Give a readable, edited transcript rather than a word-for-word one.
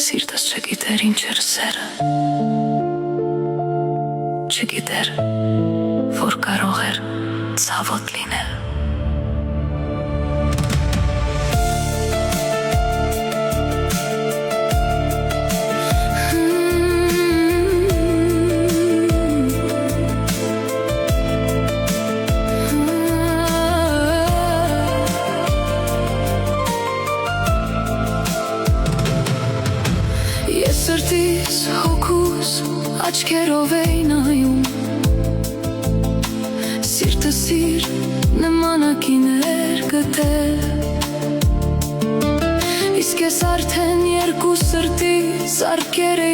Սիրտս չգիտեր ինչ էր սերը, չգիտեր, որ կարող էր ցավոտ լինել։ Ես սրտիս հոգուս աչքերով էի նայում, սիրտը սիր նմանակին էր գտել, իսկ ես արդեն երկու սրտի զարկեր